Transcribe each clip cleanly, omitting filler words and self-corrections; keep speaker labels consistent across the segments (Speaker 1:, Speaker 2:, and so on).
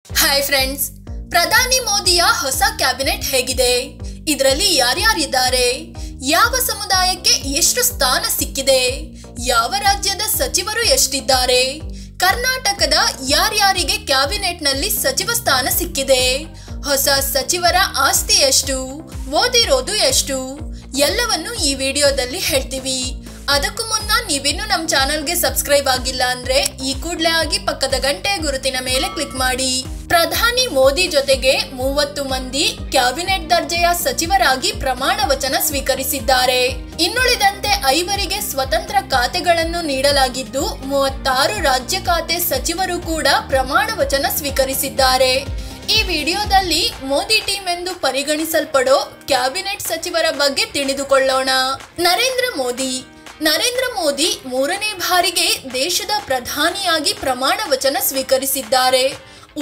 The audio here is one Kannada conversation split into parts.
Speaker 1: ಹಾಯ್ ಫ್ರೆಂಡ್ಸ್, ಪ್ರಧಾನಿ ಮೋದಿಯ ಹೊಸ ಕ್ಯಾಬಿನೆಟ್ ಹೇಗಿದೆ? ಇದರಲ್ಲಿ ಯಾರ್ಯಾರಿದ್ದಾರೆ? ಯಾವ ಸಮುದಾಯಕ್ಕೆ ಎಷ್ಟು ಸ್ಥಾನ ಸಿಕ್ಕಿದೆ? ಯಾವ ರಾಜ್ಯದ ಸಚಿವರು ಎಷ್ಟಿದ್ದಾರೆ? ಕರ್ನಾಟಕದ ಯಾರ್ಯಾರಿಗೆ ಕ್ಯಾಬಿನೆಟ್ನಲ್ಲಿ ಸಚಿವ ಸ್ಥಾನ ಸಿಕ್ಕಿದೆ? ಹೊಸ ಸಚಿವರ ಆಸ್ತಿ ಎಷ್ಟು? ಓದಿರೋದು ಎಷ್ಟು? ಎಲ್ಲವನ್ನು ಈ ವಿಡಿಯೋದಲ್ಲಿ ಹೇಳ್ತೀವಿ. ಅದಕ್ಕೂ ಮುನ್ನ ನೀವಿನ್ನೂ ನಮ್ಮ ಚಾನಲ್ಗೆ ಸಬ್ಸ್ಕ್ರೈಬ್ ಆಗಿಲ್ಲ ಅಂದ್ರೆ ಈ ಕೂಡಲೇ ಆಗಿ ಪಕ್ಕದ ಗಂಟೆ ಗುರುತಿನ ಮೇಲೆ ಕ್ಲಿಕ್ ಮಾಡಿ. ಪ್ರಧಾನಿ ಮೋದಿ ಜೊತೆಗೆ 30 ಮಂದಿ ಕ್ಯಾಬಿನೆಟ್ ದರ್ಜೆಯ ಸಚಿವರಾಗಿ ಪ್ರಮಾಣ ವಚನ ಸ್ವೀಕರಿಸಿದ್ದಾರೆ. ಇನ್ನುಳಿದಂತೆ 5 ಸ್ವತಂತ್ರ ಖಾತೆಗಳನ್ನು ನೀಡಲಾಗಿದ್ದು 36 ರಾಜ್ಯ ಖಾತೆ ಸಚಿವರು ಕೂಡ ಪ್ರಮಾಣ ವಚನ ಸ್ವೀಕರಿಸಿದ್ದಾರೆ. ಈ ವಿಡಿಯೋದಲ್ಲಿ ಮೋದಿ ಟೀಮ್ ಎಂದು ಪರಿಗಣಿಸಲ್ಪಡೋ ಕ್ಯಾಬಿನೆಟ್ ಸಚಿವರ ಬಗ್ಗೆ ತಿಳಿದುಕೊಳ್ಳೋಣ. ನರೇಂದ್ರ ಮೋದಿ 3ನೇ ಬಾರಿಗೆ ದೇಶದ ಪ್ರಧಾನಿಯಾಗಿ ಪ್ರಮಾಣ ವಚನ ಸ್ವೀಕರಿಸಿದ್ದಾರೆ.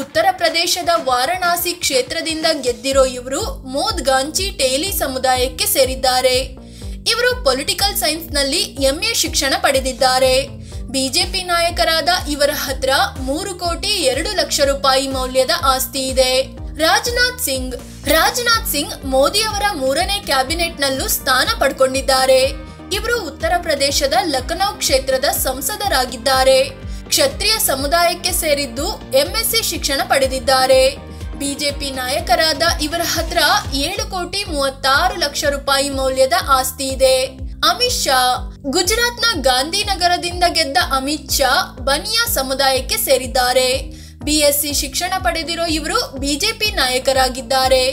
Speaker 1: ಉತ್ತರ ಪ್ರದೇಶದ ವಾರಣಾಸಿ ಕ್ಷೇತ್ರದಿಂದ ಗೆದ್ದಿರೋ ಇವರು ಮೋದ್ಗಾಂಚಿ ಟೇಲಿ ಸಮುದಾಯಕ್ಕೆ ಸೇರಿದ್ದಾರೆ. ಇವರು ಪೊಲಿಟಿಕಲ್ ಸೈನ್ಸ್ ನಲ್ಲಿ MA ಶಿಕ್ಷಣ ಪಡೆದಿದ್ದಾರೆ. ಬಿಜೆಪಿ ನಾಯಕರಾದ ಇವರ ಹತ್ರ 3 ಕೋಟಿ 2 ಲಕ್ಷ ರೂಪಾಯಿ ಮೌಲ್ಯದ ಆಸ್ತಿ ಇದೆ. ರಾಜನಾಥ್ ಸಿಂಗ್ ಮೋದಿ ಅವರ 3ನೇ ಕ್ಯಾಬಿನೆಟ್ ನಲ್ಲೂ ಸ್ಥಾನ ಪಡ್ಕೊಂಡಿದ್ದಾರೆ. ಇವರು ಉತ್ತರ ಪ್ರದೇಶದ ಲಖನೌ ಕ್ಷೇತ್ರದ ಸಂಸದರಾಗಿದ್ದಾರೆ. ಕ್ಷತ್ರಿಯ ಸಮುದಾಯಕ್ಕೆ ಸೇರಿದ್ದು MSc ಶಿಕ್ಷಣ ಪಡೆದಿದ್ದಾರೆ. ಬಿಜೆಪಿ ನಾಯಕರಾದ ಇವರ ಹತ್ರ 7 ಕೋಟಿ 36 ಲಕ್ಷ ರೂಪಾಯಿ ಮೌಲ್ಯದ ಆಸ್ತಿ ಇದೆ. ಅಮಿತ್ ಶಾ ಗುಜರಾತ್ನ ಗಾಂಧಿನಗರದಿಂದ ಗೆದ್ದ ಅಮಿತ್ ಶಾ ಬನಿಯಾ ಸಮುದಾಯಕ್ಕೆ ಸೇರಿದ್ದಾರೆ. BSc ಶಿಕ್ಷಣ ಪಡೆದಿರೋ ಇವರು ಬಿಜೆಪಿ ನಾಯಕರಾಗಿದ್ದಾರೆ.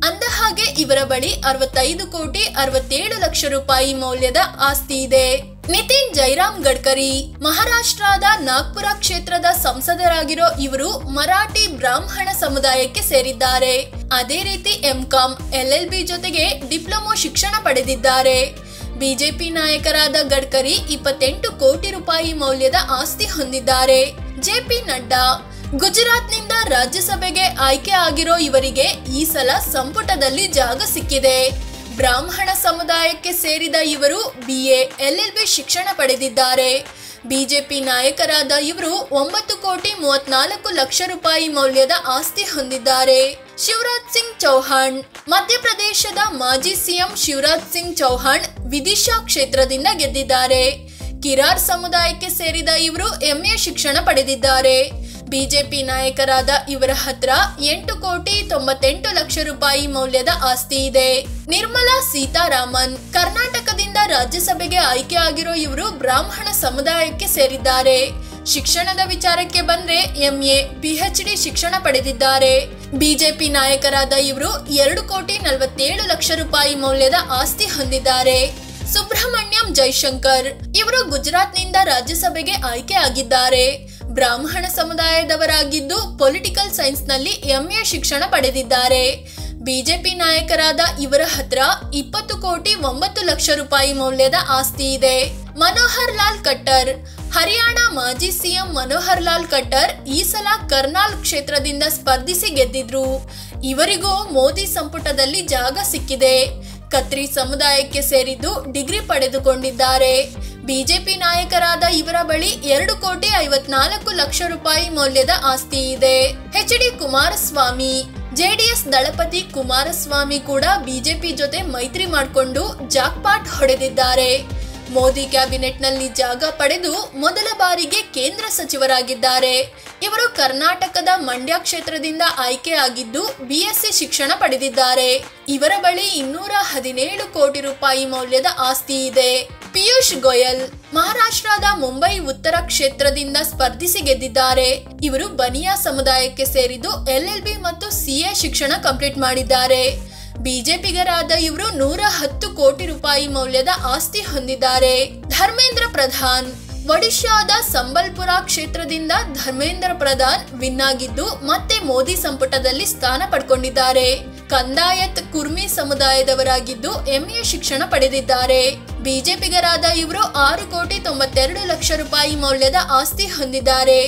Speaker 1: ಅಂದಹಾಗೆ ಇವರ ಬಳಿ 65 ಕೋಟಿ 67 ಲಕ್ಷ ರೂಪಾಯಿ ಮೌಲ್ಯದ ಆಸ್ತಿ ಇದೆ. ನಿತಿನ್ ಜೈರಾಮ್ ಗಡ್ಕರಿ ಮಹಾರಾಷ್ಟ್ರದ ನಾಗ್ಪುರ ಕ್ಷೇತ್ರದ ಸಂಸದರಾಗಿರೋ ಇವರು ಮರಾಠಿ ಬ್ರಾಹ್ಮಣ ಸಮುದಾಯಕ್ಕೆ ಸೇರಿದ್ದಾರೆ. ಅದೇ ರೀತಿ MCom LLB ಜೊತೆಗೆ ಡಿಪ್ಲೊಮಾ ಶಿಕ್ಷಣ ಪಡೆದಿದ್ದಾರೆ. ಬಿಜೆಪಿ ನಾಯಕರಾದ ಗಡ್ಕರಿ 28 ಕೋಟಿ ರೂಪಾಯಿ ಮೌಲ್ಯದ ಆಸ್ತಿ ಹೊಂದಿದ್ದಾರೆ. JP ನಡ್ಡಾ ಗುಜರಾತ್ನಿಂದ ರಾಜ್ಯಸಭೆಗೆ ಆಯ್ಕೆ ಆಗಿರೋ ಇವರಿಗೆ ಈ ಸಲ ಸಂಪುಟದಲ್ಲಿ ಜಾಗ ಸಿಕ್ಕಿದೆ. ಬ್ರಾಹ್ಮಣ ಸಮುದಾಯಕ್ಕೆ ಸೇರಿದ ಇವರು BA LLB ಶಿಕ್ಷಣ ಪಡೆದಿದ್ದಾರೆ. ಬಿಜೆಪಿ ನಾಯಕರಾದ ಇವರು 9 ಕೋಟಿ 34 ಲಕ್ಷ ರೂಪಾಯಿ ಮೌಲ್ಯದ ಆಸ್ತಿ ಹೊಂದಿದ್ದಾರೆ. ಶಿವರಾಜ್ ಸಿಂಗ್ ಚೌಹಾಣ್ ಮಧ್ಯಪ್ರದೇಶದ ಮಾಜಿ CM ಶಿವರಾಜ್ ಸಿಂಗ್ ಚೌಹಾಣ್ ವಿದಿಶಾ ಕ್ಷೇತ್ರದಿಂದ ಗೆದ್ದಿದ್ದಾರೆ. ಕಿರಾರ್ ಸಮುದಾಯಕ್ಕೆ ಸೇರಿದ ಇವರು MA ಶಿಕ್ಷಣ ಪಡೆದಿದ್ದಾರೆ. ಬಿಜೆಪಿ ನಾಯಕರಾದ ಇವರ ಹತ್ರ 8 ಕೋಟಿ 98 ಲಕ್ಷ ರೂಪಾಯಿ ಮೌಲ್ಯದ ಆಸ್ತಿ ಇದೆ. ನಿರ್ಮಲಾ ಸೀತಾರಾಮನ್ ಕರ್ನಾಟಕದಿಂದ ರಾಜ್ಯಸಭೆಗೆ ಆಯ್ಕೆ ಆಗಿರೋ ಇವರು ಬ್ರಾಹ್ಮಣ ಸಮುದಾಯಕ್ಕೆ ಸೇರಿದ್ದಾರೆ. ಶಿಕ್ಷಣದ ವಿಚಾರಕ್ಕೆ ಬಂದ್ರೆ MA PhD ಶಿಕ್ಷಣ ಪಡೆದಿದ್ದಾರೆ. ಬಿಜೆಪಿ ನಾಯಕರಾದ ಇವರು 2 ಕೋಟಿ 47 ಲಕ್ಷ ರೂಪಾಯಿ ಮೌಲ್ಯದ ಆಸ್ತಿ ಹೊಂದಿದ್ದಾರೆ. ಸುಬ್ರಹ್ಮಣ್ಯಂ ಜೈಶಂಕರ್ ಇವರು ಗುಜರಾತ್ನಿಂದ ರಾಜ್ಯಸಭೆಗೆ ಆಯ್ಕೆ ಆಗಿದ್ದಾರೆ. ಬ್ರಾಹ್ಮಣ ಸಮುದಾಯದವರಾಗಿದ್ದು ಪೊಲಿಟಿಕಲ್ ಸೈನ್ಸ್ ನಲ್ಲಿ MA ಶಿಕ್ಷಣ ಪಡೆದಿದ್ದಾರೆ. ಬಿಜೆಪಿ ನಾಯಕರಾದ ಇವರ ಹತ್ರ 20 ಕೋಟಿ 9 ಲಕ್ಷ ರೂಪಾಯಿ ಮೌಲ್ಯದ ಆಸ್ತಿ ಇದೆ. ಮನೋಹರ್ ಲಾಲ್ ಖಟ್ಟರ್ ಹರಿಯಾಣ ಮಾಜಿ CM ಮನೋಹರ್ ಲಾಲ್ ಖಟ್ಟರ್ ಈ ಸಲ ಕರ್ನಾಲ್ ಕ್ಷೇತ್ರದಿಂದ ಸ್ಪರ್ಧಿಸಿ ಗೆದ್ದಿದ್ರು. ಇವರಿಗೂ ಮೋದಿ ಸಂಪುಟದಲ್ಲಿ ಜಾಗ ಸಿಕ್ಕಿದೆ. ಖತ್ರಿ ಸಮುದಾಯಕ್ಕೆ ಸೇರಿದ್ದು ಡಿಗ್ರಿ ಪಡೆದುಕೊಂಡಿದ್ದಾರೆ. ಬಿಜೆಪಿ ನಾಯಕರಾದ ಇವರ ಬಳಿ 2 ಕೋಟಿ 54 ಲಕ್ಷ ರೂಪಾಯಿ ಮೌಲ್ಯದ ಆಸ್ತಿ ಇದೆ. HD ಕುಮಾರಸ್ವಾಮಿ JDS ದಳಪತಿ ಕುಮಾರಸ್ವಾಮಿ ಕೂಡ ಬಿಜೆಪಿ ಜೊತೆ ಮೈತ್ರಿ ಮಾಡಿಕೊಂಡು ಜಾಕ್ಪಾಟ್ ಹೊಡೆದಿದ್ದಾರೆ. ಮೋದಿ ಕ್ಯಾಬಿನೆಟ್ ನಲ್ಲಿ ಜಾಗ ಪಡೆದು ಮೊದಲ ಬಾರಿಗೆ ಕೇಂದ್ರ ಸಚಿವರಾಗಿದ್ದಾರೆ. ಇವರು ಕರ್ನಾಟಕದ ಮಂಡ್ಯ ಕ್ಷೇತ್ರದಿಂದ ಆಯ್ಕೆ ಆಗಿದ್ದು BSc ಶಿಕ್ಷಣ ಪಡೆದಿದ್ದಾರೆ. ಇವರ ಬಳಿ 217 ಕೋಟಿ ರೂಪಾಯಿ ಮೌಲ್ಯದ ಆಸ್ತಿ ಇದೆ. ಪಿಯೂಷ್ ಗೋಯಲ್ ಮಹಾರಾಷ್ಟ್ರದ ಮುಂಬೈ ಉತ್ತರ ಕ್ಷೇತ್ರದಿಂದ ಸ್ಪರ್ಧಿಸಿ ಗೆದ್ದಿದ್ದಾರೆ. ಇವರು ಬನಿಯಾ ಸಮುದಾಯಕ್ಕೆ ಸೇರಿದ್ದು LLB ಮತ್ತು CA ಶಿಕ್ಷಣ ಕಂಪ್ಲೀಟ್ ಮಾಡಿದ್ದಾರೆ. ಬಿಜೆಪಿಗರಾದ ಇವರು 110 ಕೋಟಿ ರೂಪಾಯಿ ಮೌಲ್ಯದ ಆಸ್ತಿ ಹೊಂದಿದ್ದಾರೆ. ಧರ್ಮೇಂದ್ರ ಪ್ರಧಾನ್ ಒಡಿಶಾದ ಸಂಬಲ್ಪುರ ಕ್ಷೇತ್ರದಿಂದ ಧರ್ಮೇಂದ್ರ ಪ್ರಧಾನ್ ವಿನ್ ಆಗಿದ್ದು ಮತ್ತೆ ಮೋದಿ ಸಂಪುಟದಲ್ಲಿ ಸ್ಥಾನ ಪಡ್ಕೊಂಡಿದ್ದಾರೆ. ಕಂದಾಯತ್ ಕುರ್ಮಿ ಸಮುದಾಯದವರಾಗಿದ್ದು MA ಶಿಕ್ಷಣ ಪಡೆದಿದ್ದಾರೆ. ಬಿಜೆಪಿಗರಾದ ಇವರು 6 ಕೋಟಿ 92 ಲಕ್ಷ ರೂಪಾಯಿ ಮೌಲ್ಯದ ಆಸ್ತಿ ಹೊಂದಿದ್ದಾರೆ.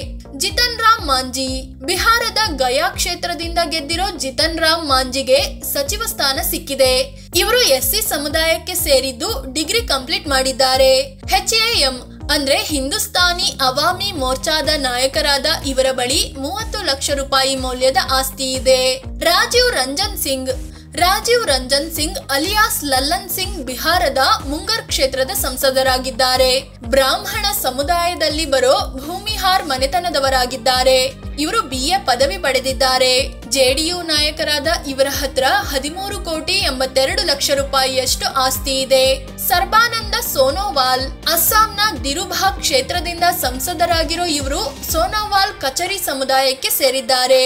Speaker 1: ಜಿತನ್ ರಾಮ್ ಮಾಂಜಿ ಬಿಹಾರದ ಗಯಾ ಕ್ಷೇತ್ರದಿಂದ ಗೆದ್ದಿರೋ ಜಿತನ್ ರಾಮ್ ಮಾಂಜಿಗೆ ಸಚಿವ ಸ್ಥಾನ ಸಿಕ್ಕಿದೆ. ಇವರು SC ಸಮುದಾಯಕ್ಕೆ ಸೇರಿದ್ದು ಡಿಗ್ರಿ ಕಂಪ್ಲೀಟ್ ಮಾಡಿದ್ದಾರೆ. HAM ಅಂದ್ರೆ ಹಿಂದೂಸ್ತಾನಿ ಅವಾಮಿ ಮೋರ್ಚಾದ ನಾಯಕರಾದ ಇವರ ಬಳಿ 30 ಲಕ್ಷ ರೂಪಾಯಿ ಮೌಲ್ಯದ ಆಸ್ತಿ ಇದೆ. ರಾಜೀವ್ ರಂಜನ್ ಸಿಂಗ್ ಅಲಿಯಾಸ್ ಲಲ್ಲನ್ ಸಿಂಗ್ ಬಿಹಾರದ ಮುಂಗರ್ ಕ್ಷೇತ್ರದ ಸಂಸದರಾಗಿದ್ದಾರೆ. ಬ್ರಾಹ್ಮಣ ಸಮುದಾಯದಲ್ಲಿ ಬರೋ ಭೂಮಿಹಾರ್ ಮನೆತನದವರಾಗಿದ್ದಾರೆ. ಇವರು BA ಪದವಿ ಪಡೆದಿದ್ದಾರೆ. ಜೆಡಿಯು ನಾಯಕರಾದ ಇವರ ಹತ್ರ 13 ಕೋಟಿ 82 ಲಕ್ಷ ರೂಪಾಯಿಯಷ್ಟು ಆಸ್ತಿ ಇದೆ. ಸರ್ಬಾನಂದ ಸೋನೋವಾಲ್ ಅಸ್ಸಾಂನ ದಿರುಭಾಗ್ ಕ್ಷೇತ್ರದಿಂದ ಸಂಸದರಾಗಿರೋ ಇವರು ಸೋನೋವಾಲ್ ಕಚರಿ ಸಮುದಾಯಕ್ಕೆ ಸೇರಿದ್ದಾರೆ.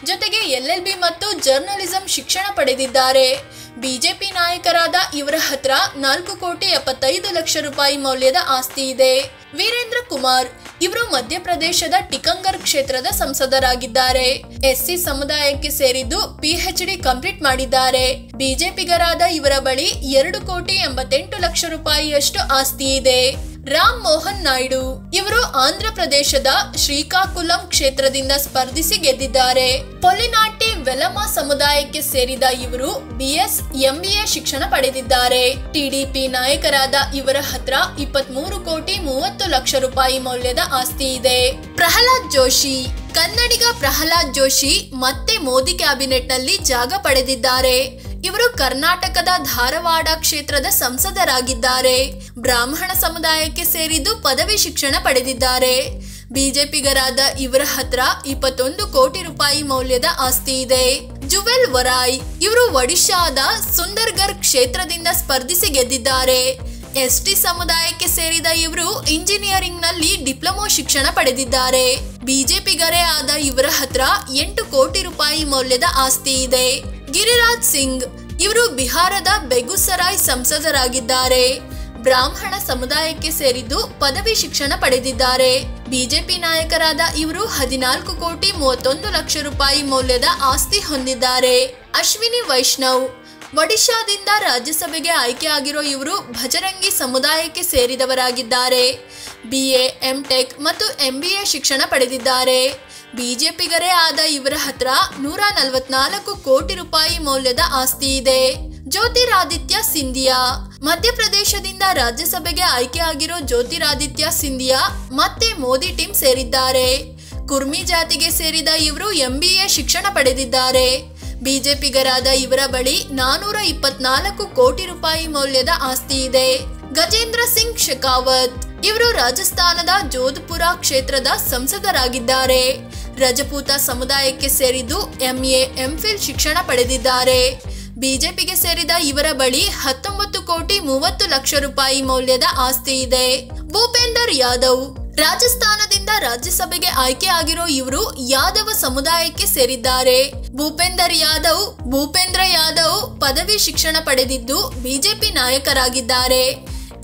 Speaker 1: ಜೊತೆಗೆ LLB ಮತ್ತು ಜರ್ನಲಿಸಂ ಶಿಕ್ಷಣ ಪಡೆದಿದ್ದಾರೆ. ಬಿಜೆಪಿ ನಾಯಕರಾದ ಇವರ ಹತ್ರ 4 ಕೋಟಿ 75 ಲಕ್ಷ ರೂಪಾಯಿ ಮೌಲ್ಯದ ಆಸ್ತಿ ಇದೆ. ವೀರೇಂದ್ರ ಕುಮಾರ್ ಇವರು ಮಧ್ಯಪ್ರದೇಶದ ಟಿಕಂಗರ್ ಕ್ಷೇತ್ರದ ಸಂಸದರಾಗಿದ್ದಾರೆ. SC ಸಮುದಾಯಕ್ಕೆ ಸೇರಿದ್ದು PhD ಕಂಪ್ಲೀಟ್ ಮಾಡಿದ್ದಾರೆ. ಬಿಜೆಪಿಗರಾದ ಇವರ ಬಳಿ 2 ಕೋಟಿ 88 ಲಕ್ಷ ರೂಪಾಯಿಯಷ್ಟು ಆಸ್ತಿ ಇದೆ. ರಾಮ್ ಮೋಹನ್ ನಾಯ್ಡು ಇವರು ಆಂಧ್ರ ಪ್ರದೇಶದ ಶ್ರೀಕಾಕುಲಂ ಕ್ಷೇತ್ರದಿಂದ ಸ್ಪರ್ಧಿಸಿ ಗೆದ್ದಿದ್ದಾರೆ. ಪೊಲಿನಾಟಿ ವೆಲಮ ಸಮುದಾಯಕ್ಕೆ ಸೇರಿದ ಇವರು BS MBA ಶಿಕ್ಷಣ ಪಡೆದಿದ್ದಾರೆ. TDP ನಾಯಕರಾದ ಇವರ ಹತ್ರ 23 ಕೋಟಿ 30 ಲಕ್ಷ ರೂಪಾಯಿ ಮೌಲ್ಯದ ಆಸ್ತಿ ಇದೆ. ಪ್ರಹ್ಲಾದ್ ಜೋಶಿ ಕನ್ನಡಿಗ ಪ್ರಹ್ಲಾದ್ ಜೋಶಿ ಮತ್ತೆ ಮೋದಿ ಕ್ಯಾಬಿನೆಟ್ ನಲ್ಲಿ ಜಾಗ ಪಡೆದಿದ್ದಾರೆ. ಇವರು ಕರ್ನಾಟಕದ ಧಾರವಾಡ ಕ್ಷೇತ್ರದ ಸಂಸದರಾಗಿದ್ದಾರೆ. ಬ್ರಾಹ್ಮಣ ಸಮುದಾಯಕ್ಕೆ ಸೇರಿದ್ದು ಪದವಿ ಶಿಕ್ಷಣ ಪಡೆದಿದ್ದಾರೆ. ಬಿಜೆಪಿಗರಾದ ಇವರ ಹತ್ರ 21 ಕೋಟಿ ರೂಪಾಯಿ ಮೌಲ್ಯದ ಆಸ್ತಿ ಇದೆ. ಜುವೆಲ್ ವರಾಯ್ ಇವರು ಒಡಿಶಾದ ಸುಂದರ್ಗರ್ ಕ್ಷೇತ್ರದಿಂದ ಸ್ಪರ್ಧಿಸಿ ಗೆದ್ದಿದ್ದಾರೆ. ST ಸಮುದಾಯಕ್ಕೆ ಸೇರಿದ ಇವರು ಇಂಜಿನಿಯರಿಂಗ್ ನಲ್ಲಿ ಡಿಪ್ಲೊಮಾ ಶಿಕ್ಷಣ ಪಡೆದಿದ್ದಾರೆ. ಬಿಜೆಪಿಗರೇ ಆದ ಇವರ ಹತ್ರ 8 ಕೋಟಿ ರೂಪಾಯಿ ಮೌಲ್ಯದ ಆಸ್ತಿ ಇದೆ. ಗಿರಿರಾಜ್ ಸಿಂಗ್ ಇವರು ಬಿಹಾರದ ಬೆಗುಸರಾಯ್ ಸಂಸದರಾಗಿದ್ದಾರೆ. ಬ್ರಾಹ್ಮಣ ಸಮುದಾಯಕ್ಕೆ ಸೇರಿದ್ದು ಪದವಿ ಶಿಕ್ಷಣ ಪಡೆದಿದ್ದಾರೆ. ಬಿಜೆಪಿ ನಾಯಕರಾದ ಇವರು 14 ಕೋಟಿ 31 ಲಕ್ಷ ರೂಪಾಯಿ ಮೌಲ್ಯದ ಆಸ್ತಿ ಹೊಂದಿದ್ದಾರೆ. ಅಶ್ವಿನಿ ವೈಷ್ಣವ್ ಒಡಿಶಾದಿಂದ ರಾಜ್ಯಸಭೆಗೆ ಆಯ್ಕೆಯಾಗಿರೋ ಇವರು ಭಜರಂಗಿ ಸಮುದಾಯಕ್ಕೆ ಸೇರಿದವರಾಗಿದ್ದಾರೆ. BA MTech ಮತ್ತು MBA ಶಿಕ್ಷಣ ಪಡೆದಿದ್ದಾರೆ. ಬಿಜೆಪಿಗರೇ ಆದ ಇವರ ಹತ್ರ 144 ಕೋಟಿ ರೂಪಾಯಿ ಮೌಲ್ಯದ ಆಸ್ತಿ ಇದೆ. ಜ್ಯೋತಿರಾದಿತ್ಯ ಸಿಂಧಿಯಾ ಮಧ್ಯಪ್ರದೇಶದಿಂದ ರಾಜ್ಯಸಭೆಗೆ ಆಯ್ಕೆಯಾಗಿರೋ ಜ್ಯೋತಿರಾದಿತ್ಯ ಸಿಂಧಿಯಾ ಮತ್ತೆ ಮೋದಿ ಟೀಮ್ ಸೇರಿದ್ದಾರೆ. ಕುರ್ಮಿ ಜಾತಿಗೆ ಸೇರಿದ ಇವರು MBA ಶಿಕ್ಷಣ ಪಡೆದಿದ್ದಾರೆ. ಬಿಜೆಪಿಗರಾದ ಇವರ ಬಳಿ 424 ಕೋಟಿ ರೂಪಾಯಿ ಮೌಲ್ಯದ ಆಸ್ತಿ ಇದೆ. ಗಜೇಂದ್ರ ಸಿಂಗ್ ಶೆಖಾವತ್ ಇವರು ರಾಜಸ್ಥಾನದ ಜೋಧ್ಪುರ ಕ್ಷೇತ್ರದ ಸಂಸದರಾಗಿದ್ದಾರೆ. ರಜಪೂತ ಸಮುದಾಯಕ್ಕೆ ಸೇರಿದ್ದು MA MPhil ಶಿಕ್ಷಣ ಪಡೆದಿದ್ದಾರೆ. ಬಿಜೆಪಿಗೆ ಸೇರಿದ ಇವರ ಬಳಿ 19 ಕೋಟಿ 30 ಲಕ್ಷ ರೂಪಾಯಿ ಮೌಲ್ಯದ ಆಸ್ತಿ ಇದೆ. ಭೂಪೇಂದರ್ ಯಾದವ್ ರಾಜಸ್ಥಾನದಿಂದ ರಾಜ್ಯಸಭೆಗೆ ಆಯ್ಕೆಯಾಗಿರೋ ಇವರು ಯಾದವ ಸಮುದಾಯಕ್ಕೆ ಸೇರಿದ್ದಾರೆ. ಭೂಪೇಂದ್ರ ಯಾದವ್ ಪದವಿ ಶಿಕ್ಷಣ ಪಡೆದಿದ್ದು ಬಿಜೆಪಿ ನಾಯಕರಾಗಿದ್ದಾರೆ.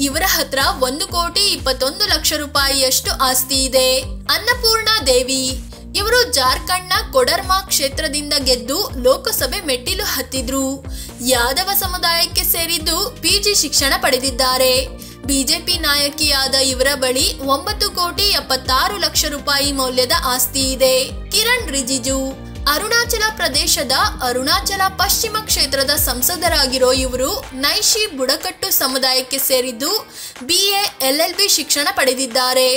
Speaker 1: ಇವರ ಹತ್ರ 1 ಕೋಟಿ 21 ಲಕ್ಷ ರೂಪಾಯಿಯಷ್ಟು ಆಸ್ತಿ ಇದೆ. ಅನ್ನಪೂರ್ಣಾ ದೇವಿ ಇವರು ಜಾರ್ಖಂಡ್ನ ಕೊಡರ್ಮಾ ಕ್ಷೇತ್ರದಿಂದ ಗೆದ್ದು ಲೋಕಸಭೆ ಮೆಟ್ಟಿಲು ಹತ್ತಿದ್ರು. ಯಾದವ ಸಮುದಾಯಕ್ಕೆ ಸೇರಿದ್ದು PG ಶಿಕ್ಷಣ ಪಡೆದಿದ್ದಾರೆ. ಬಿಜೆಪಿ ನಾಯಕಿಯಾದ ಇವರ ಬಳಿ 9 ಕೋಟಿ 76 ಲಕ್ಷ ರೂಪಾಯಿ ಮೌಲ್ಯದ ಆಸ್ತಿ ಇದೆ. ಕಿರಣ್ ರಿಜಿಜು ಅರುಣಾಚಲ ಪ್ರದೇಶದ ಅರುಣಾಚಲ ಪಶ್ಚಿಮ ಕ್ಷೇತ್ರದ ಸಂಸದರಾಗಿರೋ ಇವರು ನೈಶಿ ಬುಡಕಟ್ಟು ಸಮುದಾಯಕ್ಕೆ ಸೇರಿದ್ದು BA LLB ಶಿಕ್ಷಣ ಪಡೆದಿದ್ದಾರೆ.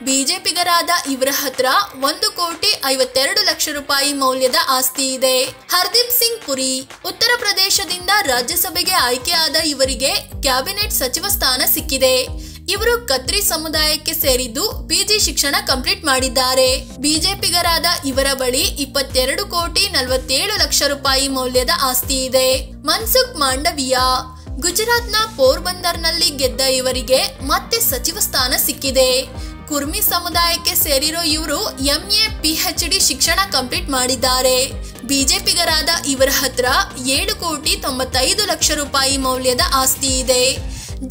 Speaker 1: ಬಿಜೆಪಿಗರಾದ ಇವರ ಹತ್ರ 1 ಕೋಟಿ 52 ಲಕ್ಷ ರೂಪಾಯಿ ಮೌಲ್ಯದ ಆಸ್ತಿ ಇದೆ. ಹರ್ದೀಪ್ ಸಿಂಗ್ ಪುರಿ ಉತ್ತರ ಪ್ರದೇಶದಿಂದ ರಾಜ್ಯಸಭೆಗೆ ಆಯ್ಕೆಯಾದ ಇವರಿಗೆ ಕ್ಯಾಬಿನೆಟ್ ಸಚಿವ ಸ್ಥಾನ ಸಿಕ್ಕಿದೆ. ಇವರು ಕತ್ರಿ ಸಮುದಾಯಕ್ಕೆ ಸೇರಿದ್ದು PG ಶಿಕ್ಷಣ ಕಂಪ್ಲೀಟ್ ಮಾಡಿದ್ದಾರೆ. ಬಿಜೆಪಿಗರಾದ ಇವರ ಬಳಿ 22 ಕೋಟಿ 47 ಲಕ್ಷ ರೂಪಾಯಿ ಮೌಲ್ಯದ ಆಸ್ತಿ ಇದೆ. ಮನ್ಸುಖ್ ಮಾಂಡವಿಯಾ ಗುಜರಾತ್ನ ಪೋರ್ಬಂದರ್ನಲ್ಲಿ ಗೆದ್ದ ಇವರಿಗೆ ಮತ್ತೆ ಸಚಿವ ಸ್ಥಾನ ಸಿಕ್ಕಿದೆ. ಕುರ್ಮಿ ಸಮುದಾಯಕ್ಕೆ ಸೇರಿರೋ ಇವರು MA PhD ಶಿಕ್ಷಣ ಕಂಪ್ಲೀಟ್ ಮಾಡಿದ್ದಾರೆ. ಬಿಜೆಪಿಗರಾದ ಇವರ ಹತ್ರ 7 ಕೋಟಿ 95 ಲಕ್ಷ ರೂಪಾಯಿ ಮೌಲ್ಯದ ಆಸ್ತಿ ಇದೆ.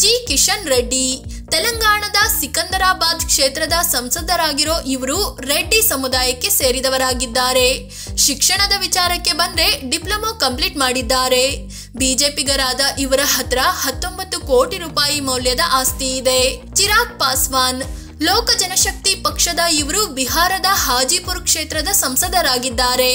Speaker 1: G ಕಿಶನ್ ರೆಡ್ಡಿ ತೆಲಂಗಾಣದ ಸಿಕಂದರಾಬಾದ್ ಕ್ಷೇತ್ರದ ಸಂಸದರಾಗಿರೋ ಇವರು ರೆಡ್ಡಿ ಸಮುದಾಯಕ್ಕೆ ಸೇರಿದವರಾಗಿದ್ದಾರೆ. ಶಿಕ್ಷಣದ ವಿಚಾರಕ್ಕೆ ಬಂದ್ರೆ ಡಿಪ್ಲೊಮಾ ಕಂಪ್ಲೀಟ್ ಮಾಡಿದ್ದಾರೆ. ಬಿಜೆಪಿಗರಾದ ಇವರ ಹತ್ರ 19 ಕೋಟಿ ರೂಪಾಯಿ ಮೌಲ್ಯದ ಆಸ್ತಿ ಇದೆ. ಚಿರಾಗ್ ಪಾಸ್ವಾನ್ ಲೋಕ ಜನಶಕ್ತಿ ಪಕ್ಷದ ಇವರು ಬಿಹಾರದ ಹಾಜಿಪುರ್ ಕ್ಷೇತ್ರದ ಸಂಸದರಾಗಿದ್ದಾರೆ.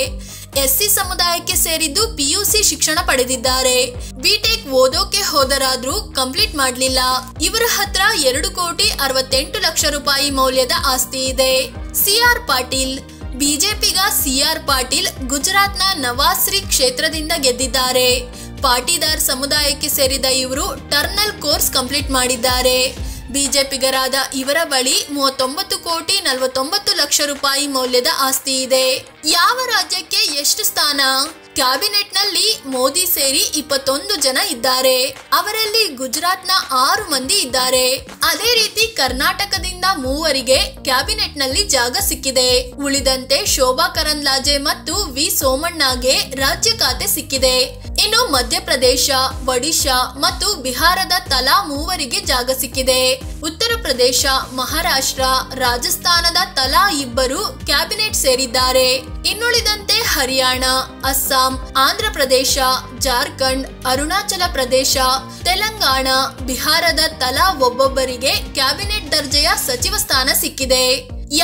Speaker 1: ಎಸ್ಸಿ ಸಮುದಾಯಕ್ಕೆ ಸೇರಿದ್ದು ಪಿಯುಸಿ ಶಿಕ್ಷಣ ಪಡೆದಿದ್ದಾರೆ. ಬಿಟೆಕ್ ಓದೋಕೆ ಹೋದರಾದ್ರೂ ಕಂಪ್ಲೀಟ್ ಮಾಡ್ಲಿಲ್ಲ. ಇವರ ಹತ್ರ 2,68,00,000 ರೂಪಾಯಿ ಮೌಲ್ಯದ ಆಸ್ತಿ ಇದೆ. ಸಿಆರ್ ಪಾಟೀಲ್. ಬಿಜೆಪಿಗ ಸಿಆರ್ ಪಾಟೀಲ್ ಗುಜರಾತ್ನ ನವಾಸ್ರಿ ಕ್ಷೇತ್ರದಿಂದ ಗೆದ್ದಿದ್ದಾರೆ. ಪಾಟೀದಾರ್ ಸಮುದಾಯಕ್ಕೆ ಸೇರಿದ ಇವರು ಟರ್ನಲ್ ಕೋರ್ಸ್ ಕಂಪ್ಲೀಟ್ ಮಾಡಿದ್ದಾರೆ. ಬಿಜೆಪಿಗರಾದ ಇವರ ಬಳಿ 39,49,00,000 ರೂಪಾಯಿ ಮೌಲ್ಯದ ಆಸ್ತಿ ಇದೆ. ಯಾವ ರಾಜ್ಯಕ್ಕೆ ಎಷ್ಟು ಸ್ಥಾನ? ಕ್ಯಾಬಿನೆಟ್ನಲ್ಲಿ ಮೋದಿ ಸೇರಿ 21 ಜನ ಇದ್ದಾರೆ. ಅವರಲ್ಲಿ ಗುಜರಾತ್ನ 6 ಮಂದಿ ಇದ್ದಾರೆ. ಅದೇ ರೀತಿ ಕರ್ನಾಟಕದಿಂದ 3 ಕ್ಯಾಬಿನೆಟ್ನಲ್ಲಿ ಜಾಗ ಸಿಕ್ಕಿದೆ. ಉಳಿದಂತೆ ಶೋಭಾ ಕರಂದ್ಲಾಜೆ ಮತ್ತು ವಿ ಸೋಮಣ್ಣಗೆ ರಾಜ್ಯ ಖಾತೆ ಸಿಕ್ಕಿದೆ. ಇನ್ನು ಮಧ್ಯಪ್ರದೇಶ, ಒಡಿಶಾ ಮತ್ತು ಬಿಹಾರದ ತಲಾ 3 ಜಾಗ ಸಿಕ್ಕಿದೆ. ಉತ್ತರ ಪ್ರದೇಶ, ಮಹಾರಾಷ್ಟ್ರ, ರಾಜಸ್ಥಾನದ ತಲಾ 2 ಕ್ಯಾಬಿನೆಟ್ ಸೇರಿದ್ದಾರೆ. ಇನ್ನುಳಿದಂತೆ ಹರಿಯಾಣ, ಅಸ್ಸಾಂ, ಆಂಧ್ರ ಪ್ರದೇಶ, ಜಾರ್ಖಂಡ್, ಅರುಣಾಚಲ ಪ್ರದೇಶ, ತೆಲಂಗಾಣ, ಬಿಹಾರದ ತಲಾ ಒಬ್ಬೊಬ್ಬರಿಗೆ ಕ್ಯಾಬಿನೆಟ್ ದರ್ಜೆಯ ಸಚಿವ ಸ್ಥಾನ ಸಿಕ್ಕಿದೆ.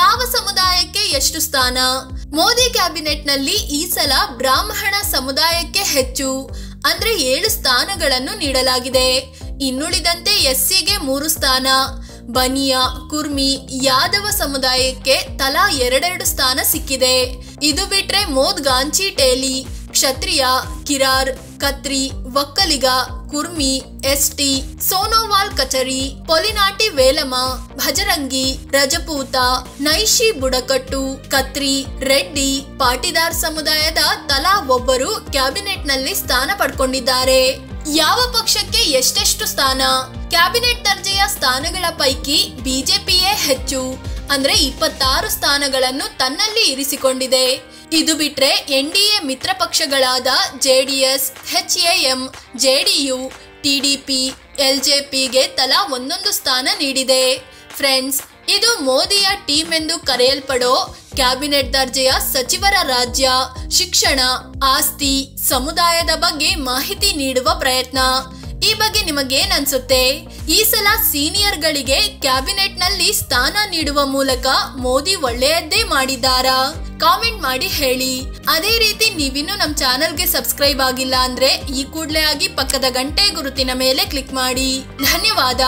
Speaker 1: ಯಾವ ಸಮುದಾಯಕ್ಕೆ ಎಷ್ಟು ಸ್ಥಾನ? ಮೋದಿ ಕ್ಯಾಬಿನೆಟ್ನಲ್ಲಿ ಈ ಸಲ ಬ್ರಾಹ್ಮಣ ಸಮುದಾಯಕ್ಕೆ ಹೆಚ್ಚು ಅಂದ್ರೆ 7 ಸ್ಥಾನಗಳನ್ನು ನೀಡಲಾಗಿದೆ. ಇನ್ನುಳಿದಂತೆ ಎಸ್ಸಿಗೆ 3 ಸ್ಥಾನ, ಬನಿಯಾ, ಕುರ್ಮಿ, ಯಾದವ ಸಮುದಾಯಕ್ಕೆ ತಲಾ 2 ಸ್ಥಾನ ಸಿಕ್ಕಿದೆ. ಇದು ಬಿಟ್ರೆ ಮೋದ್ಗಾಂಚಿ ಟೇಲಿ, ಕ್ಷತ್ರಿಯ, ಕಿರಾರ್, ಕತ್ರಿ, ಒಕ್ಕಲಿಗ, ಕುರ್ಮಿ, ಎಸ್ಟಿ, ಸೋನೋವಾಲ್ ಕಚರಿ, ಪೊಲಿನಾಟಿ ವೇಲಮ, ಭಜರಂಗಿ, ರಜಪೂತ, ನೈಶಿ ಬುಡಕಟ್ಟು, ಕತ್ರಿ, ರೆಡ್ಡಿ, ಪಾಟಿದಾರ್ ಸಮುದಾಯದ ತಲಾ ಒಬ್ಬರು ಕ್ಯಾಬಿನೆಟ್ನಲ್ಲಿ ಸ್ಥಾನ ಪಡ್ಕೊಂಡಿದ್ದಾರೆ. ಯಾವ ಪಕ್ಷಕ್ಕೆ ಎಷ್ಟೆಷ್ಟು ಸ್ಥಾನ? ಕ್ಯಾಬಿನೆಟ್ ದರ್ಜೆಯ ಸ್ಥಾನಗಳ ಪೈಕಿ ಬಿಜೆಪಿಯೇ ಹೆಚ್ಚು ಅಂದ್ರೆ 26 ಸ್ಥಾನಗಳನ್ನು ತನ್ನಲ್ಲಿ ಇರಿಸಿಕೊಂಡಿದೆ. ಇದು ಬಿಟ್ರೆ ಎನ್ಡಿಎ ಮಿತ್ರ ಪಕ್ಷಗಳಾದ ಜೆಡಿಎಸ್, ಎಚ್ಎಎಂ, ಜೆಡಿಯು, ಟಿಡಿಪಿ, ಎಲ್ಜೆಪಿಗೆ ತಲಾ 1 ಸ್ಥಾನ ನೀಡಿದೆ. ಫ್ರೆಂಡ್ಸ್, ಇದು ಮೋದಿಯ ಟೀಮ್ ಎಂದು ಕರೆಯಲ್ಪಡೋ ಕ್ಯಾಬಿನೆಟ್ ದರ್ಜೆಯ ಸಚಿವರ ರಾಜ್ಯ, ಶಿಕ್ಷಣ, ಆಸ್ತಿ, ಸಮುದಾಯದ ಬಗ್ಗೆ ಮಾಹಿತಿ ನೀಡುವ ಪ್ರಯತ್ನ. ಈ ಬಗ್ಗೆ ನಿಮಗೇನ್ ಅನ್ಸುತ್ತೆ? ಈ ಸಲ ಸೀನಿಯರ್ಗಳಿಗೆ ಕ್ಯಾಬಿನೆಟ್ನಲ್ಲಿ ಸ್ಥಾನ ನೀಡುವ ಮೂಲಕ ಮೋದಿ ಒಳ್ಳೆಯದ್ದೇ ಮಾಡಿದ್ದಾರಾ? ಕಾಮೆಂಟ್ ಮಾಡಿ ಹೇಳಿ. ಅದೇ ರೀತಿ ನೀವಿನ್ನೂ ನಮ್ಮ ಚಾನೆಲ್ಗೆ ಸಬ್ಸ್ಕ್ರೈಬ್ ಆಗಿಲ್ಲ ಅಂದ್ರೆ ಈ ಕೂಡಲೇ ಆಗಿ ಪಕ್ಕದ ಗಂಟೆ ಗುರುತಿನ ಮೇಲೆ ಕ್ಲಿಕ್ ಮಾಡಿ. ಧನ್ಯವಾದ.